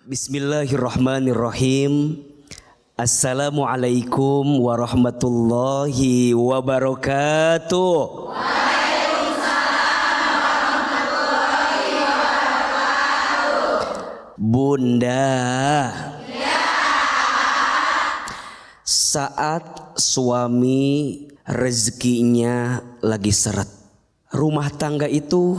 Bismillahirrahmanirrahim. Assalamualaikum warahmatullahi wabarakatuh. Bunda, saat suami rezekinya lagi seret, rumah tangga itu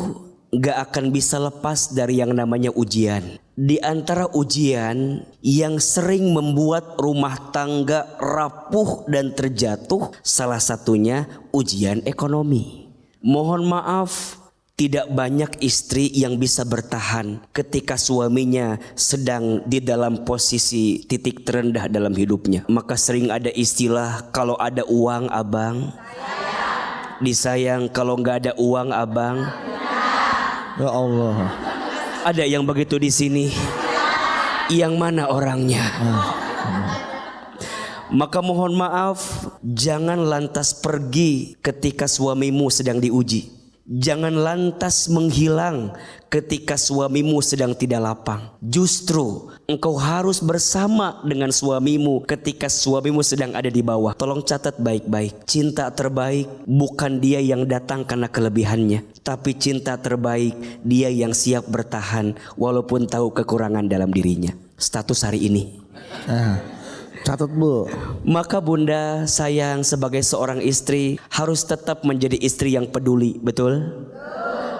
gak akan bisa lepas dari yang namanya ujian. Di antara ujian yang sering membuat rumah tangga rapuh dan terjatuh, salah satunya ujian ekonomi. Mohon maaf, tidak banyak istri yang bisa bertahan ketika suaminya sedang di dalam posisi titik terendah dalam hidupnya. Maka sering ada istilah, kalau ada uang abang disayang, kalau nggak ada uang abang. Ya Allah. Ada yang begitu di sini? Yang mana orangnya? Maka mohon maaf, jangan lantas pergi ketika suamimu sedang diuji. Jangan lantas menghilang ketika suamimu sedang tidak lapang. Justru engkau harus bersama dengan suamimu ketika suamimu sedang ada di bawah. Tolong catat baik-baik. Cinta terbaik bukan dia yang datang karena kelebihannya, tapi cinta terbaik dia yang siap bertahan walaupun tahu kekurangan dalam dirinya. Status hari ini. Catat bu. Maka bunda sayang, sebagai seorang istri harus tetap menjadi istri yang peduli, betul?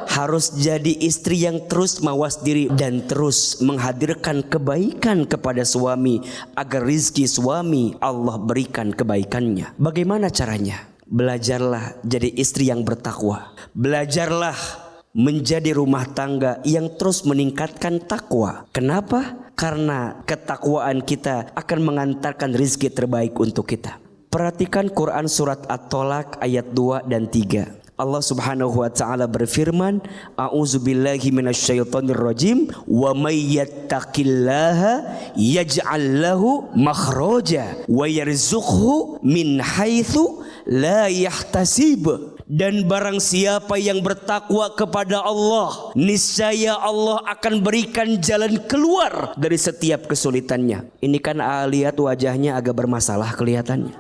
Harus jadi istri yang terus mawas diri dan terus menghadirkan kebaikan kepada suami agar rizki suami Allah berikan kebaikannya. Bagaimana caranya? Belajarlah jadi istri yang bertakwa. Belajarlah menjadi rumah tangga yang terus meningkatkan takwa. Kenapa? Karena ketakwaan kita akan mengantarkan rizki terbaik untuk kita. Perhatikan Quran surat At-Tolak ayat 2 dan 3. Allah subhanahu wa ta'ala berfirman, A'udzubillahi minasyaitonirrajim, wa may yattaqillaha yaj'al lahu makhraja wa yarzuqhu min haitsu la yahtasib. Dan barang siapa yang bertakwa kepada Allah, niscaya Allah akan berikan jalan keluar dari setiap kesulitannya. Ini kan lihat wajahnya agak bermasalah kelihatannya.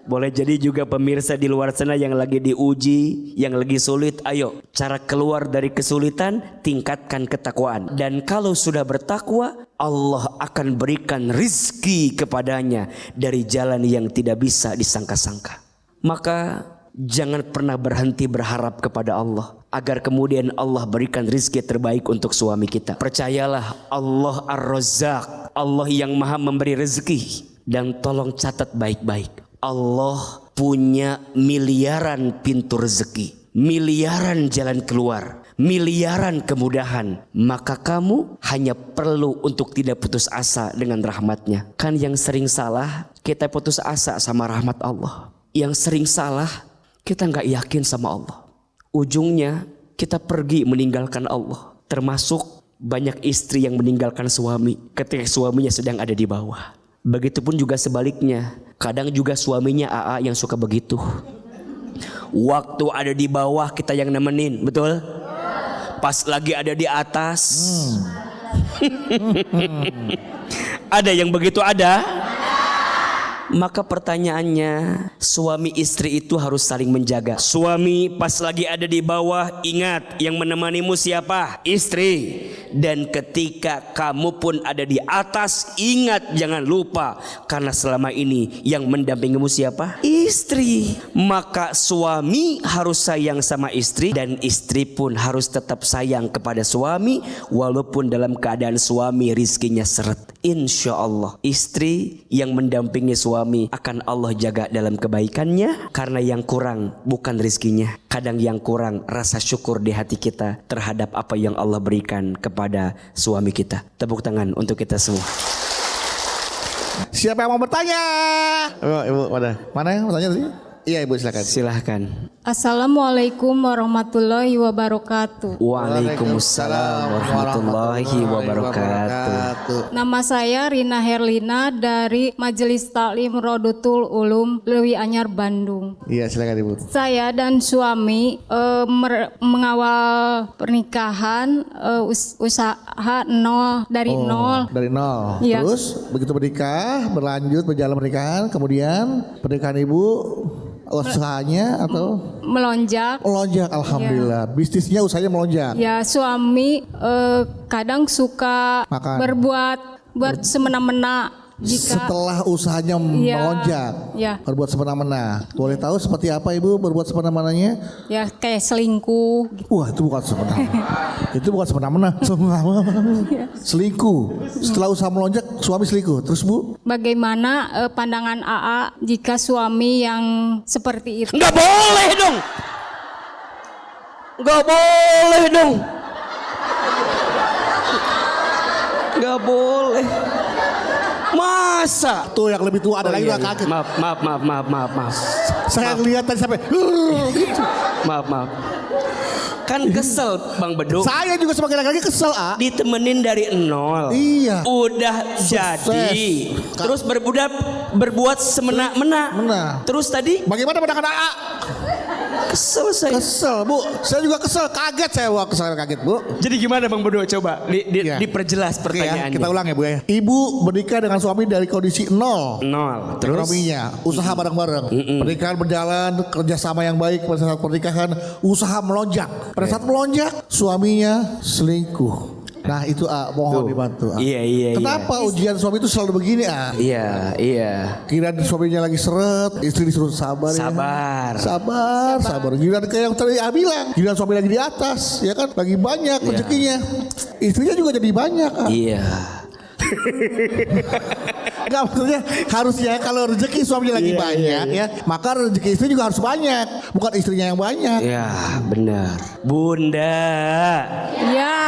Boleh jadi juga pemirsa di luar sana yang lagi diuji, yang lagi sulit. Ayo, cara keluar dari kesulitan, tingkatkan ketakwaan. Dan kalau sudah bertakwa, Allah akan berikan rizki kepadanya dari jalan yang tidak bisa disangka-sangka. Maka jangan pernah berhenti berharap kepada Allah agar kemudian Allah berikan rizki terbaik untuk suami kita. Percayalah, Allah Ar-Razzaq, Allah yang maha memberi rezeki. Dan tolong catat baik-baik, Allah punya miliaran pintu rezeki, miliaran jalan keluar, miliaran kemudahan. Maka kamu hanya perlu untuk tidak putus asa dengan rahmatnya. Kan yang sering salah, kita putus asa sama rahmat Allah. Yang sering salah, kita nggak yakin sama Allah. Ujungnya kita pergi meninggalkan Allah. Termasuk banyak istri yang meninggalkan suami ketika suaminya sedang ada di bawah. Begitupun juga sebaliknya. Kadang juga suaminya AA yang suka begitu. Waktu ada di bawah kita yang nemenin, betul? Pas lagi ada di atas. Ada yang begitu, ada? Maka pertanyaannya, suami istri itu harus saling menjaga. Suami pas lagi ada di bawah, ingat yang menemanimu siapa? Istri. Dan ketika kamu pun ada di atas, ingat jangan lupa, karena selama ini yang mendampingimu siapa? Istri. Maka suami harus sayang sama istri, dan istri pun harus tetap sayang kepada suami walaupun dalam keadaan suami rizkinya seret. Insya Allah istri yang mendampingi suami akan Allah jaga dalam kebaikannya, karena yang kurang bukan rizkinya, kadang yang kurang rasa syukur di hati kita terhadap apa yang Allah berikan kepada suami kita. Tepuk tangan untuk kita semua. Siapa yang mau bertanya? Ibu, mana yang mau tanya tadi? Iya Ibu silakan. Silahkan. Assalamualaikum warahmatullahi wabarakatuh. Waalaikumsalam warahmatullahi wabarakatuh. Nama saya Rina Herlina dari Majelis Taklim Rodotul Ulum Lewi Anyar Bandung. Iya silakan Ibu. Saya dan suami mengawal pernikahan usaha nol dari nol. Dari nol. Iya. Terus begitu menikah, berlanjut berjalan pernikahan, kemudian pernikahan Ibu usahanya atau Melonjak. melonjak, alhamdulillah. Bisnisnya usahanya melonjak. Ya suami kadang suka Makan. buat semena-mena jika Setelah usahanya melonjak, ya. berbuat semena-mena. Boleh tahu seperti apa Ibu berbuat semena-menanya? ya kayak selingkuh gitu. Wah itu bukan semena-mena. Itu bukan semena-mena. Selingkuh. Setelah usaha melonjak, suami selingkuh. Terus Bu? Bagaimana pandangan AA jika suami yang seperti itu? Nggak boleh dong. Nggak boleh dong. Nggak boleh. Masa? Tuh yang lebih tua ada lagi iya, nggak kaget. Maaf. Saya lihat tadi sampai gitu. Maaf. Kan kesel Bang Bedu. Saya juga sebagai laki-laki kesel Ditemenin dari nol. Iya. Udah Sukses. jadi. Terus berbuat semena-mena. Terus tadi Bagaimana pandangan AA? kesel saya. Kesel Bu. Saya juga kesel. Kaget saya. Wah kesel kaget Bu. Jadi gimana Bang Bedu? Coba Iya. diperjelas Oke ya, pertanyaannya. kita ulang ya Bu ya. Ibu menikah dengan suami dari kondisi nol. Nol. Terus Ekonominya, usaha bareng-bareng, pernikahan berjalan, kerjasama yang baik pada saat pernikahan, usaha melonjak. Pada saat melonjak, suaminya selingkuh. Nah itu mohon dibantu. Iya. Kenapa ujian suami itu selalu begini Iya. Kira suaminya lagi seret, istri disuruh sabar. Sabar. Giliran kayak yang tadi bilang, giliran suami lagi di atas, ya kan, lagi banyak rezekinya. Istrinya juga jadi banyak. Iya. Enggak maksudnya harusnya kalau rezeki suaminya lagi banyak ya, maka rezeki istri juga harus banyak, bukan istrinya yang banyak. Ya benar. Bunda. Ya.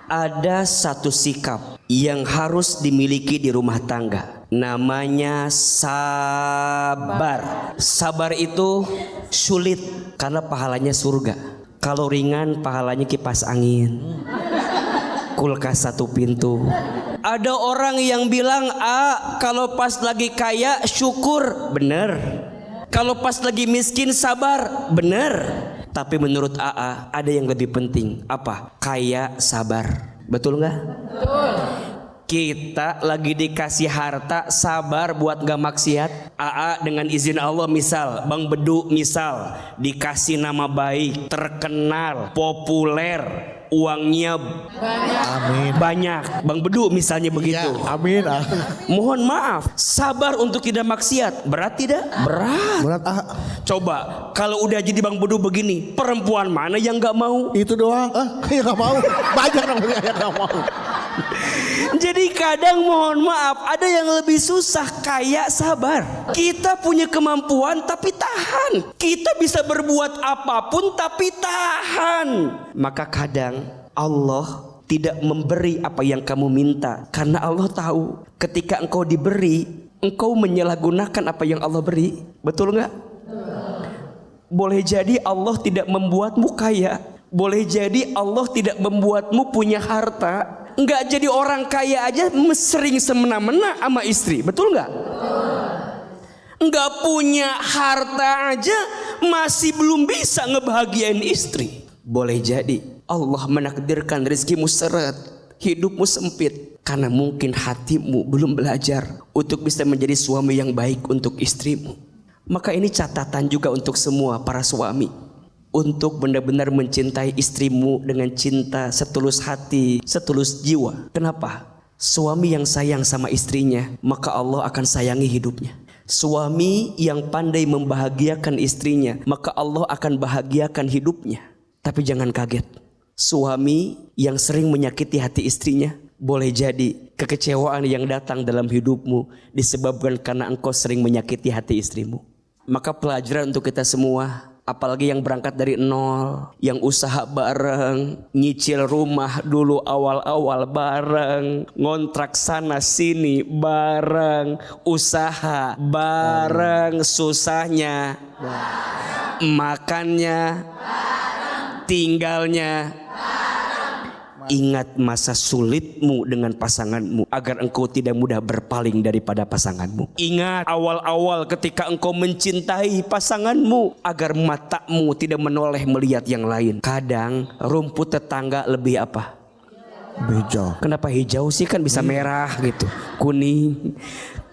Ada satu sikap yang harus dimiliki di rumah tangga. Namanya sabar. Sabar itu sulit karena pahalanya surga. Kalau ringan pahalanya kipas angin. Kulkas satu pintu. Ada orang yang bilang, kalau pas lagi kaya syukur, bener. Kalau pas lagi miskin sabar, bener. Tapi menurut AA ada yang lebih penting. Apa? Kaya sabar. Betul nggak? Betul. Kita lagi dikasih harta sabar buat gak maksiat. AA dengan izin Allah misal Bang Bedu misal dikasih nama baik, terkenal, populer, uangnya banyak. Bang Bedu misalnya begitu. Ya, amin. Mohon maaf, sabar untuk tidak maksiat berat tidak? Berat. Coba kalau udah jadi Bang Bedu begini, perempuan mana yang gak mau? Itu doang. Ya gak mau. Banyak dong yang gak mau. Jadi kadang mohon maaf ada yang lebih susah kayak sabar. Kita punya kemampuan tapi tahan. Kita bisa berbuat apapun tapi tahan. Maka kadang Allah tidak memberi apa yang kamu minta karena Allah tahu ketika engkau diberi engkau menyalahgunakan apa yang Allah beri. Betul nggak? Boleh jadi Allah tidak membuatmu kaya. Boleh jadi Allah tidak membuatmu punya harta. Enggak jadi orang kaya aja sering semena-mena sama istri. Betul nggak? Enggak punya harta aja masih belum bisa ngebahagiain istri. Boleh jadi Allah menakdirkan rezekimu seret, hidupmu sempit karena mungkin hatimu belum belajar untuk bisa menjadi suami yang baik untuk istrimu. Maka ini catatan juga untuk semua para suami, untuk benar-benar mencintai istrimu dengan cinta setulus hati, setulus jiwa. Kenapa? Suami yang sayang sama istrinya, maka Allah akan sayangi hidupnya. Suami yang pandai membahagiakan istrinya, maka Allah akan bahagiakan hidupnya. Tapi jangan kaget, suami yang sering menyakiti hati istrinya, boleh jadi kekecewaan yang datang dalam hidupmu disebabkan karena engkau sering menyakiti hati istrimu. Maka pelajaran untuk kita semua, Apalagi yang berangkat dari nol, yang usaha bareng, nyicil rumah dulu awal-awal bareng, ngontrak sana sini bareng, usaha bareng, susahnya, makannya, tinggalnya. Ingat masa sulitmu dengan pasanganmu agar engkau tidak mudah berpaling daripada pasanganmu. Ingat awal-awal ketika engkau mencintai pasanganmu agar matamu tidak menoleh melihat yang lain. Kadang rumput tetangga lebih apa? Hijau. Kenapa hijau sih, kan bisa merah gitu, kuning.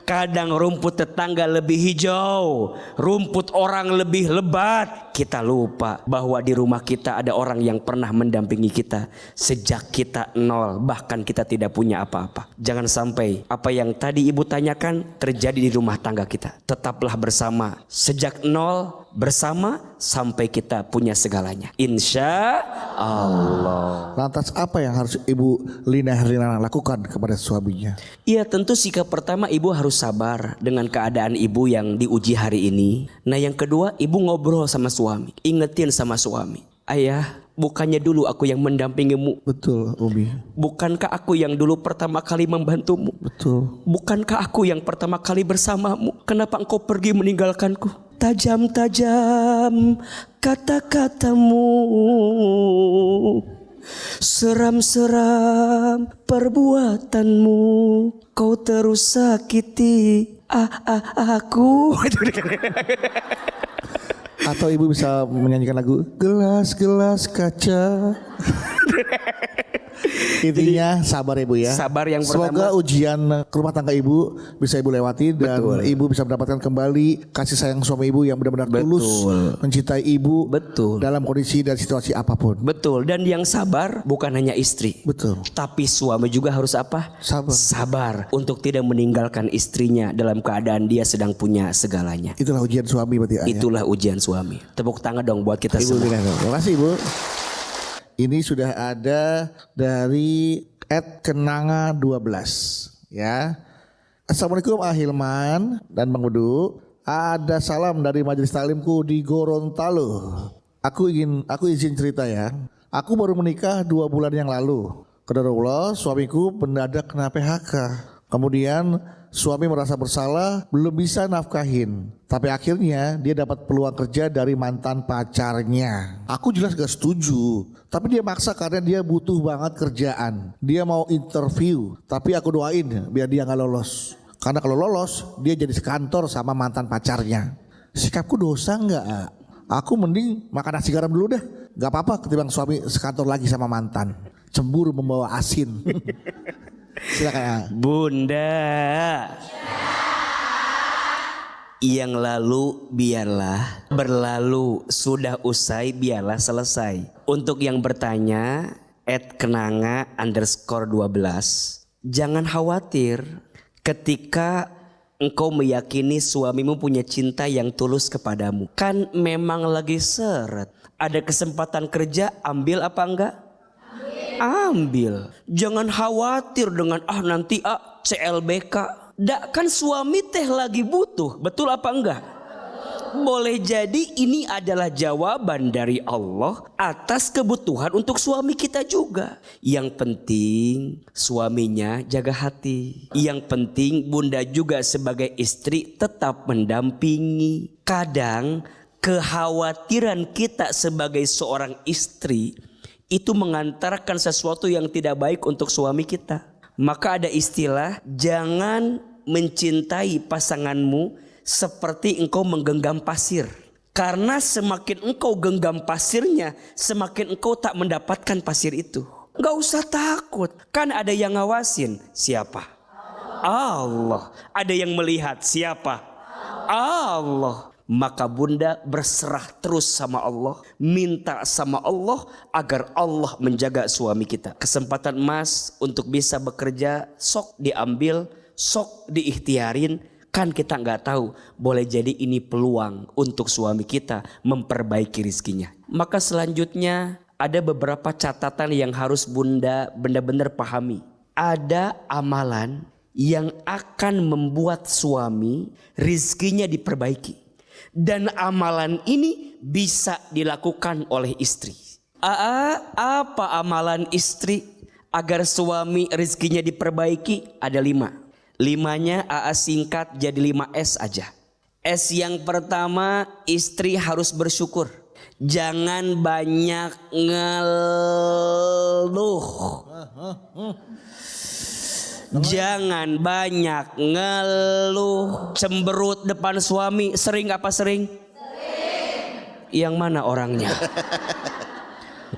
Kadang rumput tetangga lebih hijau, rumput orang lebih lebat. Kita lupa bahwa di rumah kita ada orang yang pernah mendampingi kita sejak kita nol, bahkan kita tidak punya apa-apa. Jangan sampai apa yang tadi ibu tanyakan terjadi di rumah tangga kita. Tetaplah bersama sejak nol, bersama sampai kita punya segalanya, insya Allah. Lantas apa yang harus Ibu Lina Herlina lakukan kepada suaminya? Iya, tentu sikap pertama ibu harus sabar dengan keadaan ibu yang diuji hari ini. Nah yang kedua, ibu ngobrol sama suami, ingetin sama suami, ayah, bukannya dulu aku yang mendampingimu? Betul, Umi. Bukankah aku yang dulu pertama kali membantumu? Betul. Bukankah aku yang pertama kali bersamamu? Kenapa engkau pergi meninggalkanku? Tajam-tajam kata-katamu, seram-seram perbuatanmu, kau terus sakiti aku. Atau ibu bisa menyanyikan lagu Gelas-gelas kaca. Intinya sabar ibu ya. Sabar yang Semoga pertama. ujian rumah tangga ibu bisa ibu lewati dan ibu bisa mendapatkan kembali kasih sayang suami ibu yang benar-benar tulus mencintai ibu. Betul. Dalam kondisi dan situasi apapun. Betul. Dan yang sabar bukan hanya istri. Betul. Tapi suami juga harus apa? Sabar. Sabar untuk tidak meninggalkan istrinya dalam keadaan dia sedang punya segalanya. Itulah ujian suami berarti. Itulah ujian suami. Tepuk tangan dong buat kita Ibu semua. Lina. Terima kasih ibu. Ini sudah ada dari @kenanga12 ya. Assalamualaikum Ahilman dan Bang Udu. Ada salam dari Majelis Taklimku di Gorontalo. Aku izin cerita ya. Aku baru menikah 2 bulan yang lalu. Qadarullah suamiku mendadak kena PHK. Kemudian suami merasa bersalah, belum bisa nafkahin. Tapi akhirnya dia dapat peluang kerja dari mantan pacarnya. Aku jelas gak setuju, tapi dia maksa karena dia butuh banget kerjaan. Dia mau interview, tapi aku doain biar dia gak lolos. Karena kalau lolos, dia jadi sekantor sama mantan pacarnya. Sikapku dosa gak? Aku mending makan nasi garam dulu deh. Gak apa-apa ketimbang suami sekantor lagi sama mantan. Cemburu membawa asin. Silakan ya. Bunda, yang lalu biarlah berlalu, sudah usai biarlah selesai. Untuk yang bertanya @kenanga_12, jangan khawatir ketika engkau meyakini suamimu punya cinta yang tulus kepadamu. Kan memang lagi seret, ada kesempatan kerja, ambil apa enggak? Ambil. Jangan khawatir dengan nanti CLBK. Dak, kan suami teh lagi butuh. Betul apa enggak? Boleh jadi ini adalah jawaban dari Allah atas kebutuhan untuk suami kita juga. Yang penting suaminya jaga hati. Yang penting bunda juga sebagai istri tetap mendampingi. Kadang kekhawatiran kita sebagai seorang istri itu mengantarkan sesuatu yang tidak baik untuk suami kita. Maka ada istilah, jangan mencintai pasanganmu seperti engkau menggenggam pasir. Karena semakin engkau genggam pasirnya, semakin engkau tak mendapatkan pasir itu. Gak usah takut, kan ada yang ngawasin. Siapa? Allah. Ada yang melihat. Siapa? Allah. Maka bunda berserah terus sama Allah, minta sama Allah agar Allah menjaga suami kita. Kesempatan emas untuk bisa bekerja sok diambil, sok diikhtiarin. Kan kita nggak tahu, boleh jadi ini peluang untuk suami kita memperbaiki rizkinya. Maka selanjutnya ada beberapa catatan yang harus bunda benar-benar pahami. Ada amalan yang akan membuat suami rizkinya diperbaiki. Dan amalan ini bisa dilakukan oleh istri. Apa amalan istri agar suami rezekinya diperbaiki? Ada 5. 5-nya singkat jadi 5S aja. S yang pertama, istri harus bersyukur. Jangan banyak ngeluh. Jangan banyak ngeluh. Cemberut depan suami. Sering apa sering? Yang mana orangnya?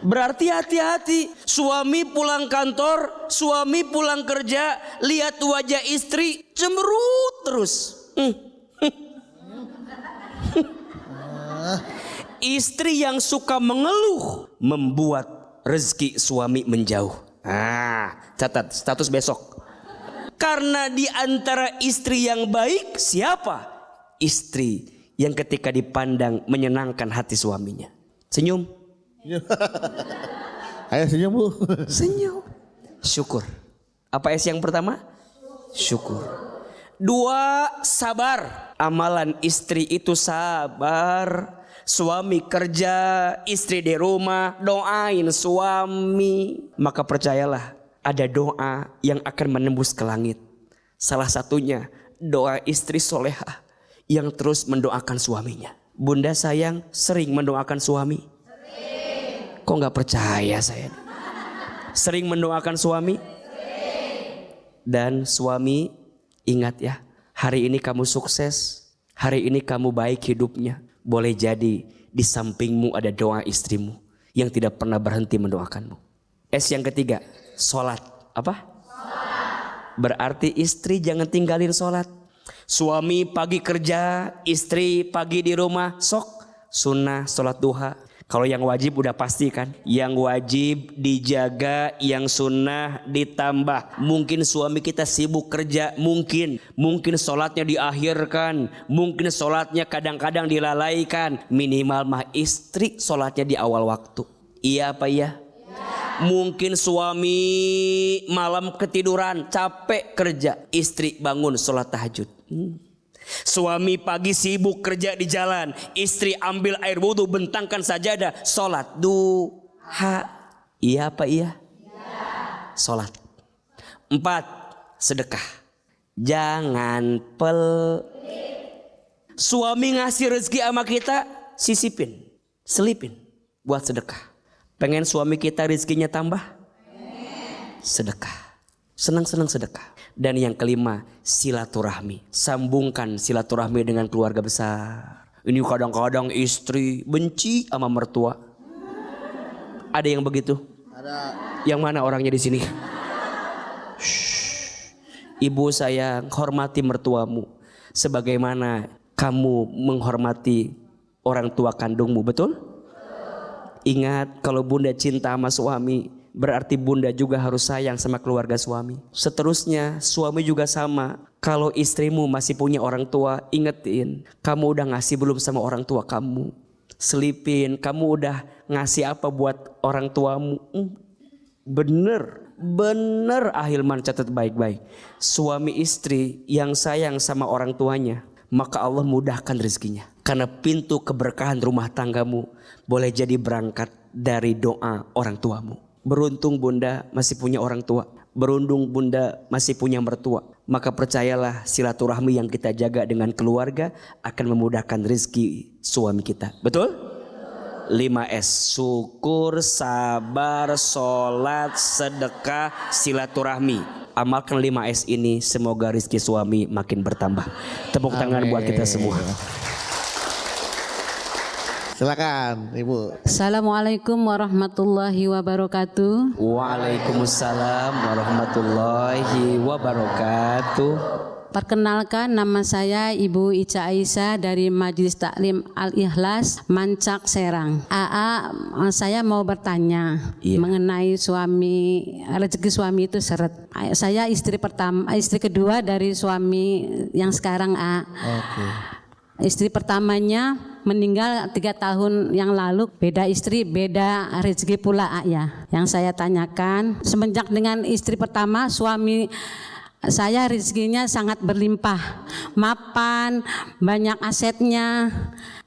Berarti hati-hati. Suami pulang kantor, suami pulang kerja, lihat wajah istri cemberut terus. Istri yang suka mengeluh membuat rezeki suami menjauh. Catat status besok. Karena di antara istri yang baik siapa? Istri yang ketika dipandang menyenangkan hati suaminya. Senyum. Ayo senyum Bu. Senyum. Syukur. Apa S yang pertama? Syukur. 2, sabar. Amalan istri itu sabar. Suami kerja, istri di rumah, doain suami. Maka percayalah, ada doa yang akan menembus ke langit. Salah satunya doa istri solehah yang terus mendoakan suaminya. Bunda sayang sering mendoakan suami? Kok gak percaya saya? Sering mendoakan suami? Dan suami ingat ya, hari ini kamu sukses, hari ini kamu baik hidupnya. Boleh jadi di sampingmu ada doa istrimu yang tidak pernah berhenti mendoakanmu. S yang ketiga, sholat. Apa? Berarti istri jangan tinggalin sholat. Suami pagi kerja, istri pagi di rumah, sok sunnah sholat duha. Kalau yang wajib udah pasti kan. Yang wajib dijaga, yang sunnah ditambah. Mungkin suami kita sibuk kerja, mungkin sholatnya diakhirkan, mungkin sholatnya kadang-kadang dilalaikan. Minimal mah istri sholatnya di awal waktu. Iya apa iya? Mungkin suami malam ketiduran, capek kerja, istri bangun sholat tahajud. Suami pagi sibuk kerja di jalan, istri ambil air wudhu, bentangkan sajadah, sholat duha. Iya apa iya? Sholat. 4, sedekah. Jangan pelit. Suami ngasih rezeki sama kita, sisipin, selipin buat sedekah. Pengen suami kita rezekinya tambah? Sedekah. Senang-senang sedekah. Dan yang kelima, silaturahmi. Sambungkan silaturahmi dengan keluarga besar. Ini kadang-kadang istri benci sama mertua. Ada yang begitu? Ada. Yang mana orangnya di sini? Ibu sayang, hormati mertuamu sebagaimana kamu menghormati orang tua kandungmu, betul? Ingat, kalau bunda cinta sama suami, berarti bunda juga harus sayang sama keluarga suami. Seterusnya suami juga sama. Kalau istrimu masih punya orang tua, ingetin, kamu udah ngasih belum sama orang tua kamu? Selipin, kamu udah ngasih apa buat orang tuamu? Bener Ahilman, catat baik-baik. Suami istri yang sayang sama orang tuanya, maka Allah mudahkan rezekinya. Karena pintu keberkahan rumah tanggamu boleh jadi berangkat dari doa orang tuamu. Beruntung bunda masih punya orang tua. Beruntung bunda masih punya mertua. Maka percayalah, silaturahmi yang kita jaga dengan keluarga akan memudahkan rezeki suami kita. Betul? 5S. Syukur, sabar, sholat, sedekah, silaturahmi. Amalkan 5S ini, semoga rezeki suami makin bertambah. Tepuk tangan buat kita semua. Silakan Ibu. Assalamualaikum warahmatullahi wabarakatuh. Waalaikumsalam warahmatullahi wabarakatuh. Perkenalkan, nama saya Ibu Ica Aisyah dari Majelis Taklim Al-Ikhlas Mancak Serang. Saya mau bertanya mengenai suami, rezeki suami itu seret. Saya istri kedua dari suami yang sekarang Istri pertamanya meninggal 3 tahun yang lalu. Beda istri, beda rezeki pula ya. Yang saya tanyakan, semenjak dengan istri pertama suami saya rezekinya sangat berlimpah, mapan, banyak asetnya.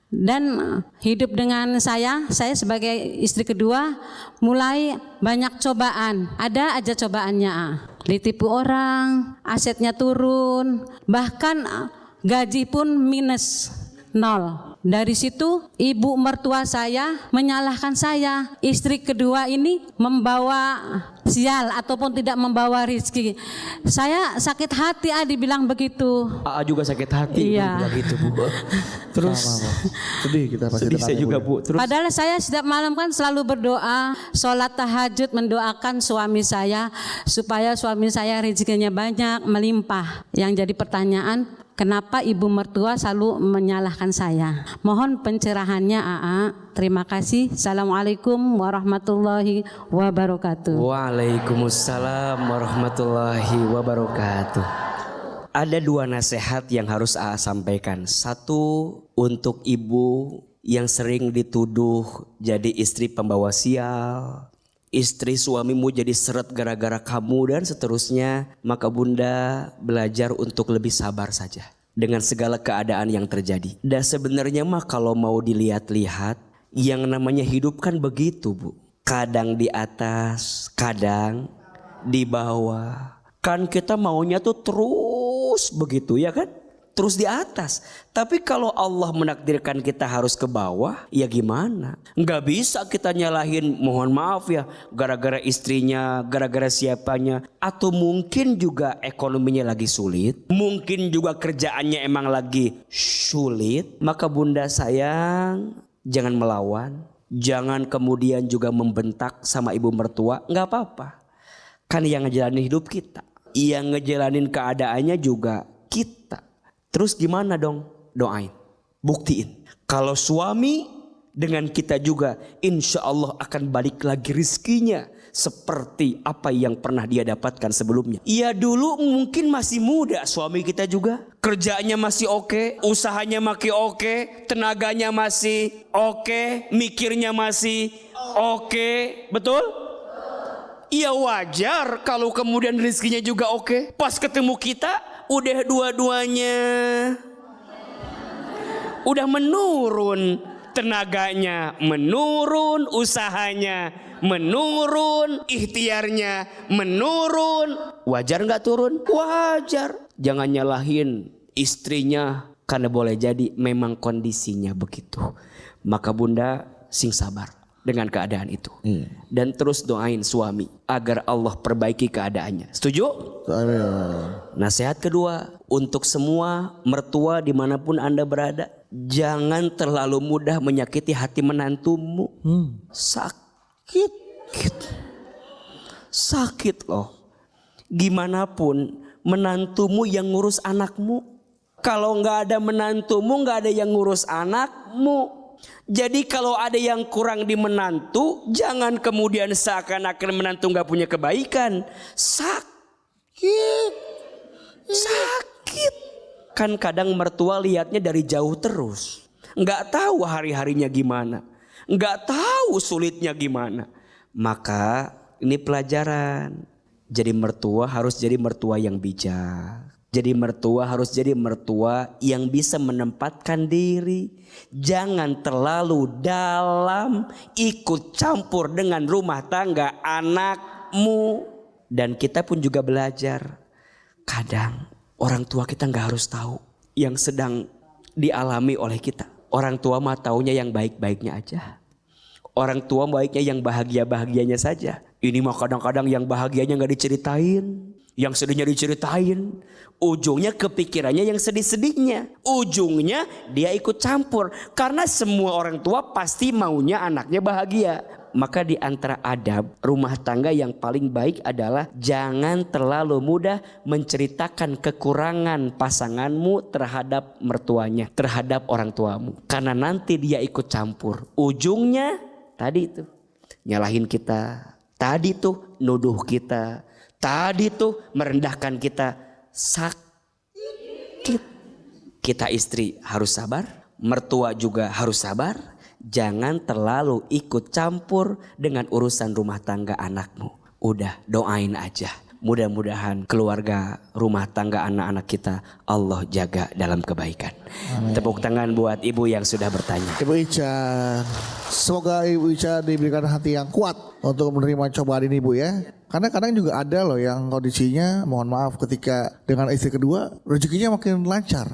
Dan hidup dengan saya sebagai istri kedua mulai banyak cobaan. Ada aja cobaannya, ditipu orang, asetnya turun, bahkan gaji pun minus, nol. Dari situ ibu mertua saya menyalahkan saya. Istri kedua ini membawa sial ataupun tidak membawa rezeki. Saya sakit hati dibilang begitu. Juga sakit hati iya. Begitu Bu. Terus sedih kita pasti. Sedih saya juga Bu. Terus padahal saya setiap malam kan selalu berdoa, sholat tahajud, mendoakan suami saya supaya suami saya rezekinya banyak, melimpah. Yang jadi pertanyaan, kenapa ibu mertua selalu menyalahkan saya? Mohon pencerahannya AA. Terima kasih. Assalamualaikum warahmatullahi wabarakatuh. Waalaikumsalam warahmatullahi wabarakatuh. Ada 2 nasihat yang harus AA sampaikan. Satu untuk ibu yang sering dituduh jadi istri pembawa sial, istri suamimu jadi seret gara-gara kamu dan seterusnya. Maka bunda belajar untuk lebih sabar saja dengan segala keadaan yang terjadi. Dan sebenarnya mah kalau mau dilihat-lihat, yang namanya hidup kan begitu Bu. Kadang di atas, kadang di bawah. Kan kita maunya tuh terus begitu ya kan? Terus di atas. Tapi kalau Allah menakdirkan kita harus ke bawah, ya gimana? Nggak bisa kita nyalahin, mohon maaf ya, gara-gara istrinya, gara-gara siapanya. Atau mungkin juga ekonominya lagi sulit. Mungkin juga kerjaannya emang lagi sulit. Maka bunda sayang, jangan melawan. Jangan kemudian juga membentak sama ibu mertua. Nggak apa-apa. Kan yang ngejalanin hidup kita. Yang ngejalanin keadaannya juga kita. Terus gimana dong? Doain, buktiin. Kalau suami dengan kita juga, insya Allah akan balik lagi rizkinya seperti apa yang pernah dia dapatkan sebelumnya. Iya dulu mungkin masih muda suami kita juga. Kerjanya masih oke, usahanya masih oke, tenaganya masih oke, mikirnya masih oke, betul? Iya wajar kalau kemudian rizkinya juga oke. Pas ketemu kita udah dua-duanya udah menurun, tenaganya menurun, usahanya menurun, ikhtiarnya menurun. Wajar nggak turun? Wajar. Jangan nyalahin istrinya karena boleh jadi memang kondisinya begitu. Maka bunda sing sabar dengan keadaan itu. Dan terus doain suami agar Allah perbaiki keadaannya. Setuju? Nasihat kedua untuk semua mertua dimanapun Anda berada, jangan terlalu mudah menyakiti hati menantumu. Sakit loh. Gimana pun menantumu yang ngurus anakmu. Kalau nggak ada menantumu, nggak ada yang ngurus anakmu. Jadi kalau ada yang kurang di menantu, jangan kemudian seakan-akan menantu nggak punya kebaikan. Sakit. Kan kadang mertua lihatnya dari jauh terus, nggak tahu hari-harinya gimana, nggak tahu sulitnya gimana. Maka ini pelajaran. Jadi mertua harus jadi mertua yang bijak. Jadi mertua harus jadi mertua yang bisa menempatkan diri. Jangan terlalu dalam ikut campur dengan rumah tangga anakmu. Dan kita pun juga belajar. Kadang orang tua kita gak harus tahu yang sedang dialami oleh kita. Orang tua mah taunya yang baik-baiknya aja. Orang tua baiknya yang bahagia-bahagianya saja. Ini mah kadang-kadang yang bahagianya gak diceritain. Yang sedihnya diceritain. Ujungnya kepikirannya yang sedih-sedihnya. Ujungnya dia ikut campur. Karena semua orang tua pasti maunya anaknya bahagia. Maka di antara adab rumah tangga yang paling baik adalah jangan terlalu mudah menceritakan kekurangan pasanganmu terhadap mertuanya, terhadap orang tuamu. Karena nanti dia ikut campur. Ujungnya tadi itu nyalahin kita. Tadi tuh nuduh kita. Tadi tuh merendahkan kita. Sakit. Kita istri harus sabar, mertua juga harus sabar. Jangan terlalu ikut campur dengan urusan rumah tangga anakmu. Udah doain aja. Mudah-mudahan keluarga, rumah tangga, anak-anak kita Allah jaga dalam kebaikan. Tepuk tangan buat ibu yang sudah bertanya. Ibu Ica, semoga Ibu Ica diberikan hati yang kuat untuk menerima cobaan ini Bu ya. Karena kadang juga ada loh yang kondisinya mohon maaf ketika dengan istri kedua rezekinya makin lancar,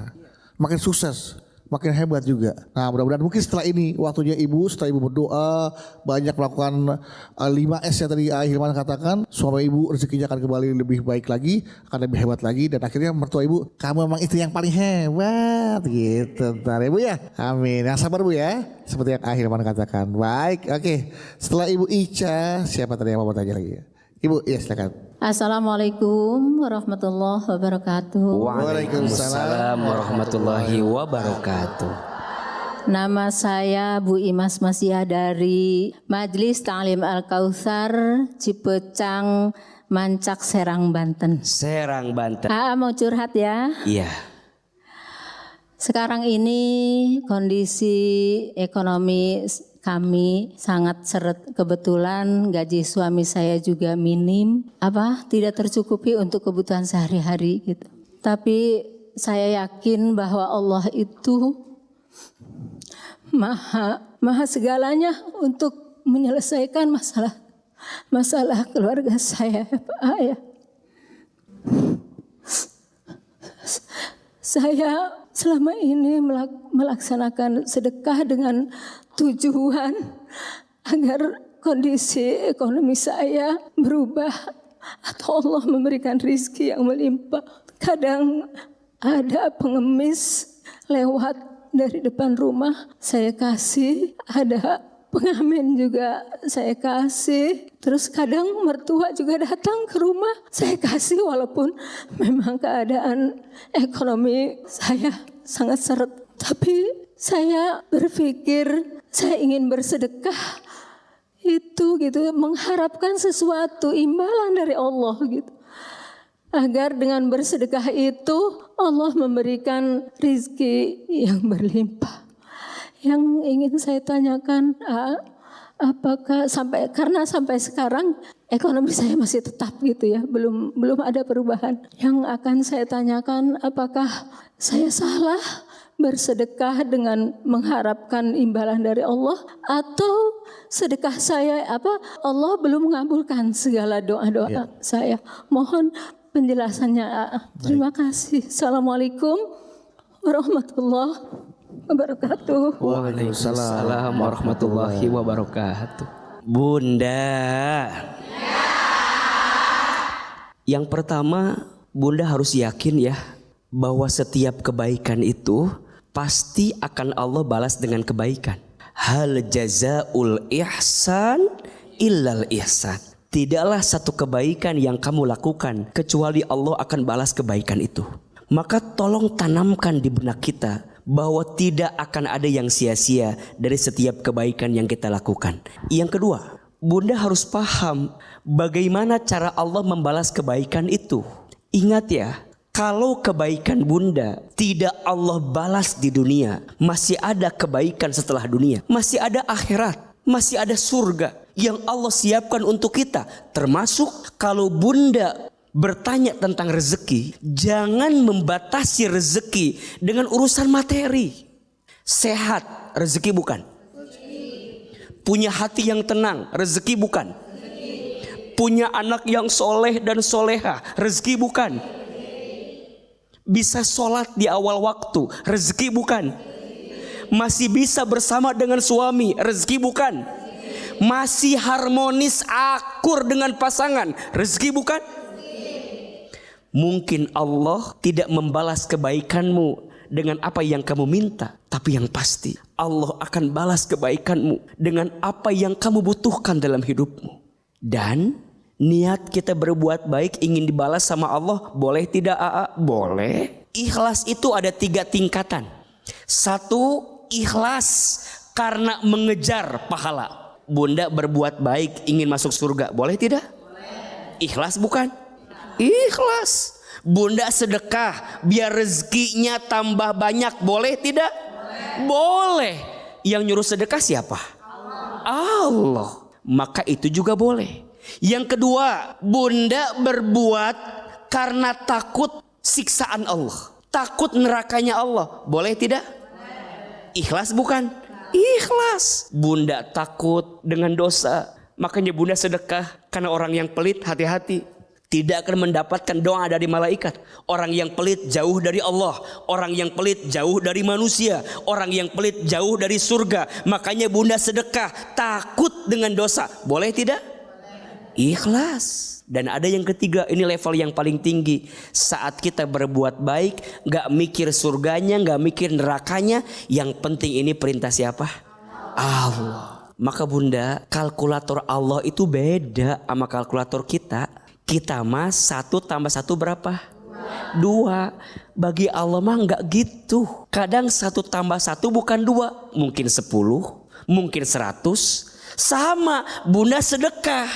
makin sukses, makin hebat juga. Nah mudah-mudahan mungkin setelah ini waktunya ibu, setelah ibu berdoa banyak melakukan 5S yang tadi Hilman katakan, suami ibu rezekinya akan kembali lebih baik lagi, akan lebih hebat lagi, dan akhirnya mertua ibu, kamu memang istri yang paling hebat gitu. Ntar ibu ya, amin. Yang sabar Bu ya, seperti yang Hilman katakan. Baik, oke. Setelah Ibu Ica, siapa tadi yang mau bertanya lagi ya? Ibu, ya silakan. Assalamualaikum warahmatullahi wabarakatuh. Waalaikumsalam warahmatullahi wabarakatuh. Nama saya Bu Imas Masiyah dari Majelis Ta'lim Al-Kautsar, Cipecang, Mancak, Serang, Banten. Serang, Banten. Mau curhat ya? Iya. Sekarang ini kondisi ekonomi kami sangat seret, kebetulan gaji suami saya juga minim, tidak tercukupi untuk kebutuhan sehari-hari gitu. Tapi saya yakin bahwa Allah itu maha segalanya untuk menyelesaikan masalah keluarga saya, Pak Ayah. Saya selama ini melaksanakan sedekah dengan tujuan agar kondisi ekonomi saya berubah atau Allah memberikan rizki yang melimpah. Kadang ada pengemis lewat dari depan rumah, saya kasih. Ada pengamen juga saya kasih. Terus kadang mertua juga datang ke rumah, saya kasih walaupun memang keadaan ekonomi saya sangat seret. Tapi saya berpikir saya ingin bersedekah itu gitu, mengharapkan sesuatu imbalan dari Allah gitu. Agar dengan bersedekah itu Allah memberikan rizki yang berlimpah. Yang ingin saya tanyakan, apakah karena sampai sekarang ekonomi saya masih tetap gitu ya, belum ada perubahan. Yang akan saya tanyakan, apakah saya salah bersedekah dengan mengharapkan imbalan dari Allah, atau sedekah saya Allah belum mengabulkan segala doa-doa saya. Mohon penjelasannya. Terima kasih. Assalamualaikum warahmatullahi wabarakatuh. Waalaikumsalam warahmatullahi wabarakatuh. Bunda, yang pertama Bunda harus yakin ya bahwa setiap kebaikan itu pasti akan Allah balas dengan kebaikan. Hal jazaul ihsan illal ihsan. Tidaklah satu kebaikan yang kamu lakukan kecuali Allah akan balas kebaikan itu. Maka tolong tanamkan di benak kita bahwa tidak akan ada yang sia-sia dari setiap kebaikan yang kita lakukan. Yang kedua, Bunda harus paham bagaimana cara Allah membalas kebaikan itu. Ingat ya, kalau kebaikan Bunda tidak Allah balas di dunia, masih ada kebaikan setelah dunia. Masih ada akhirat, masih ada surga yang Allah siapkan untuk kita. Termasuk kalau Bunda bertanya tentang rezeki, jangan membatasi rezeki dengan urusan materi. Sehat, rezeki bukan. Punya hati yang tenang, rezeki bukan. Punya anak yang soleh dan soleha, rezeki bukan. Bisa sholat di awal waktu, rezeki bukan. Masih bisa bersama dengan suami, rezeki bukan. Masih harmonis akur dengan pasangan, rezeki bukan. Mungkin Allah tidak membalas kebaikanmu dengan apa yang kamu minta, tapi yang pasti Allah akan balas kebaikanmu dengan apa yang kamu butuhkan dalam hidupmu. Dan niat kita berbuat baik ingin dibalas sama Allah, boleh tidak AA? Boleh. Ikhlas itu ada 3 tingkatan. 1, ikhlas karena mengejar pahala. Bunda berbuat baik ingin masuk surga, boleh tidak? Boleh. Ikhlas bukan? Ikhlas. Bunda sedekah biar rezekinya tambah banyak, boleh tidak? Boleh. Boleh. Yang nyuruh sedekah siapa? Allah. Maka itu juga boleh. Yang kedua, bunda berbuat karena takut siksaan Allah, takut nerakanya Allah. Boleh tidak? Ikhlas bukan? Ikhlas. Bunda takut dengan dosa, makanya bunda sedekah. Karena orang yang pelit, hati-hati, tidak akan mendapatkan doa dari malaikat. Orang yang pelit jauh dari Allah. Orang yang pelit jauh dari manusia. Orang yang pelit jauh dari surga. Makanya bunda sedekah, takut dengan dosa. Boleh tidak? Ikhlas. Dan ada yang ketiga, ini level yang paling tinggi. Saat kita berbuat baik, gak mikir surganya, gak mikir nerakanya. Yang penting ini perintah siapa? Allah. Maka bunda, kalkulator Allah itu beda sama kalkulator kita. Kita mas 1 tambah 1 berapa? 2. Bagi Allah mah enggak gitu. Kadang 1 tambah 1 bukan 2. Mungkin 10, mungkin 100. Sama, bunda sedekah,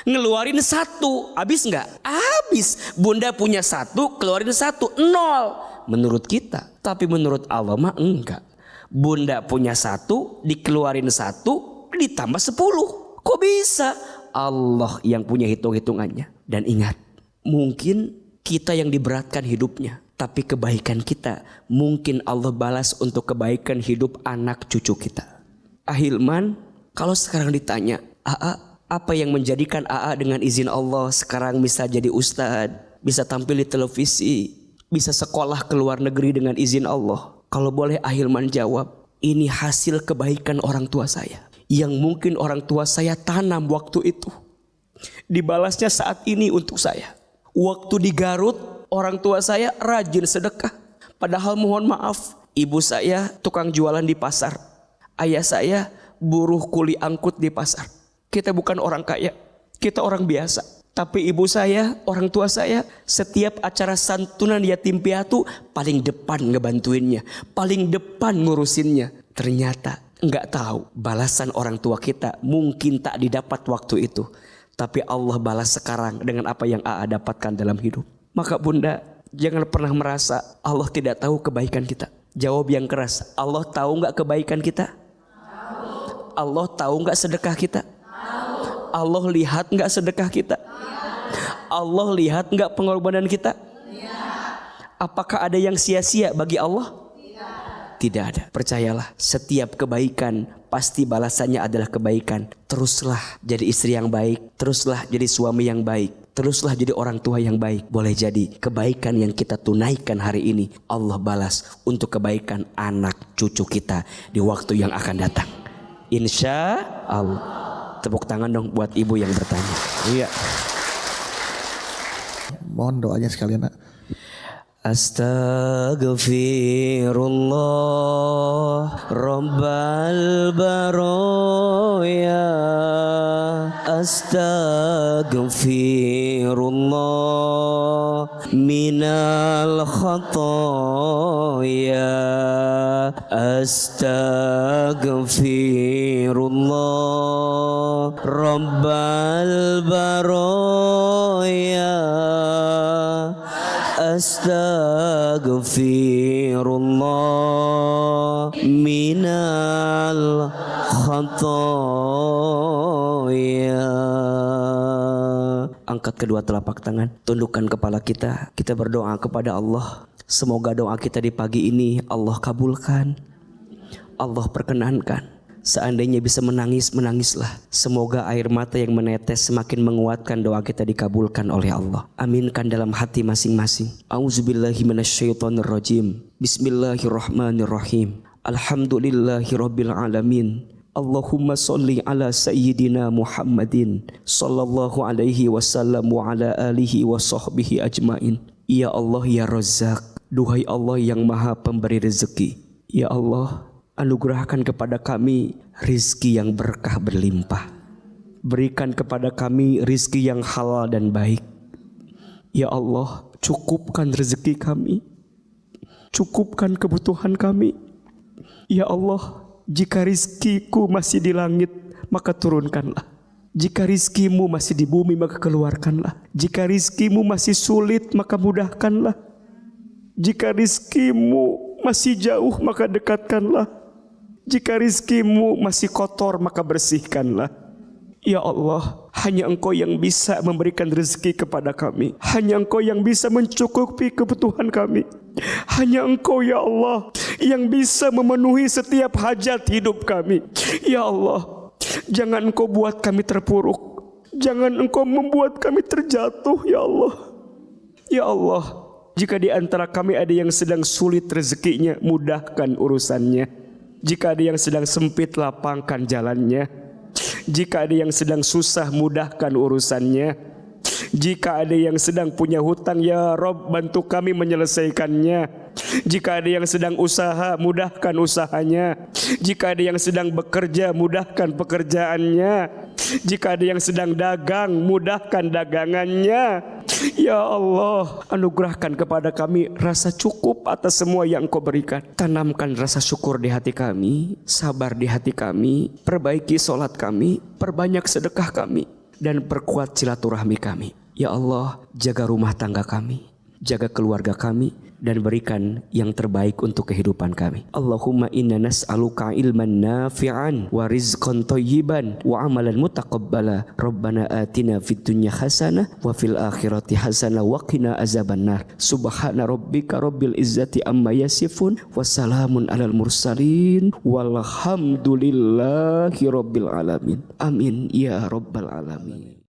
ngeluarin 1, habis enggak? Habis. Bunda punya 1, keluarin 1, 0 menurut kita. Tapi menurut Allah mah enggak. Bunda punya 1, dikeluarin 1, ditambah 10. Kok bisa? Allah yang punya hitung-hitungannya. Dan ingat, mungkin kita yang diberatkan hidupnya, tapi kebaikan kita mungkin Allah balas untuk kebaikan hidup anak cucu kita. Ahilman, kalau sekarang ditanya, Aa, apa yang menjadikan Aa dengan izin Allah sekarang bisa jadi ustadz, bisa tampil di televisi, bisa sekolah ke luar negeri dengan izin Allah? Kalau boleh Ahilman jawab, ini hasil kebaikan orang tua saya, yang mungkin orang tua saya tanam waktu itu. Dibalasnya saat ini untuk saya. Waktu di Garut, orang tua saya rajin sedekah. Padahal mohon maaf, ibu saya tukang jualan di pasar, ayah saya buruh kuli angkut di pasar. Kita bukan orang kaya, kita orang biasa. Tapi ibu saya, orang tua saya, setiap acara santunan yatim piatu paling depan ngebantuinnya, paling depan ngurusinnya. Ternyata nggak tahu balasan orang tua kita mungkin tak didapat waktu itu. Tapi Allah balas sekarang dengan apa yang Aa dapatkan dalam hidup. Maka bunda, jangan pernah merasa Allah tidak tahu kebaikan kita. Jawab yang keras, Allah tahu nggak kebaikan kita? Tahu. Allah tahu nggak sedekah kita? Tahu. Allah lihat nggak sedekah kita? Tahu. Allah lihat nggak pengorbanan kita? Tidak. Apakah ada yang sia-sia bagi Allah? Tidak ada. Percayalah, setiap kebaikan pasti balasannya adalah kebaikan. Teruslah jadi istri yang baik, teruslah jadi suami yang baik, teruslah jadi orang tua yang baik. Boleh jadi kebaikan yang kita tunaikan hari ini Allah balas untuk kebaikan anak cucu kita di waktu yang akan datang. Insya Allah. Tepuk tangan dong buat ibu yang bertanya. Iya. Mohon doanya sekalian, Nak. Astaghfirullah Rabbal Baroya. Astaghfirullah minal khatoya. Astaghfirullah Rabbal Baroya. Astaghfirullah minal khatoya. Angkat kedua telapak tangan, tundukkan kepala kita. Kita berdoa kepada Allah. Semoga doa kita di pagi ini Allah kabulkan, Allah perkenankan. Seandainya bisa menangis, menangislah. Semoga air mata yang menetes semakin menguatkan doa kita dikabulkan oleh Allah. Aminkan dalam hati masing-masing. Auzubillahi minasyaitonirrajim. Bismillahirrahmanirrahim. Alhamdulillahirabbil alamin. Allahumma sholli ala sayyidina Muhammadin sallallahu alaihi wasallam wa ala alihi wa sahbihi ajmain. Ya Allah ya Razzaq, duhai Allah yang Maha Pemberi rezeki. Ya Allah, anugerahkan kepada kami rizki yang berkah berlimpah. Berikan kepada kami rizki yang halal dan baik. Ya Allah, cukupkan rezeki kami, cukupkan kebutuhan kami. Ya Allah, jika rizkiku masih di langit, maka turunkanlah. Jika rizkimu masih di bumi, maka keluarkanlah. Jika rizkimu masih sulit, maka mudahkanlah. Jika rizkimu masih jauh, maka dekatkanlah. Jika rizkimu masih kotor, maka bersihkanlah. Ya Allah, Hanya Engkau yang bisa memberikan rezeki kepada kami. Hanya Engkau yang bisa mencukupi kebutuhan kami. Hanya Engkau ya Allah yang bisa memenuhi setiap hajat hidup kami. Ya Allah, jangan Engkau buat kami terpuruk. Jangan Engkau membuat kami terjatuh ya Allah. Ya Allah, jika di antara kami ada yang sedang sulit rezekinya, mudahkan urusannya. Jika ada yang sedang sempit, lapangkan jalannya. Jika ada yang sedang susah, mudahkan urusannya. Jika ada yang sedang punya hutang, ya Rob, bantu kami menyelesaikannya. Jika ada yang sedang usaha, mudahkan usahanya. Jika ada yang sedang bekerja, mudahkan pekerjaannya. Jika ada yang sedang dagang, mudahkan dagangannya. Ya Allah, anugerahkan kepada kami rasa cukup atas semua yang Engkau berikan. Tanamkan rasa syukur di hati kami, sabar di hati kami, perbaiki solat kami, perbanyak sedekah kami, dan perkuat silaturahmi kami. Ya Allah, jaga rumah tangga kami, jaga keluarga kami, dan berikan yang terbaik untuk kehidupan kami. Allahumma inna nas'aluka ilman nafi'an wa rizqan thayyiban wa amalan mutaqabbala. Rabbana atina fid dunya hasanah wa fil akhirati hasanah wa qina azabannar. Subhana rabbika rabbil izzati amma yasifun wa salamun alal mursalin walhamdulillahi rabbil alamin. Amin ya rabbal alamin.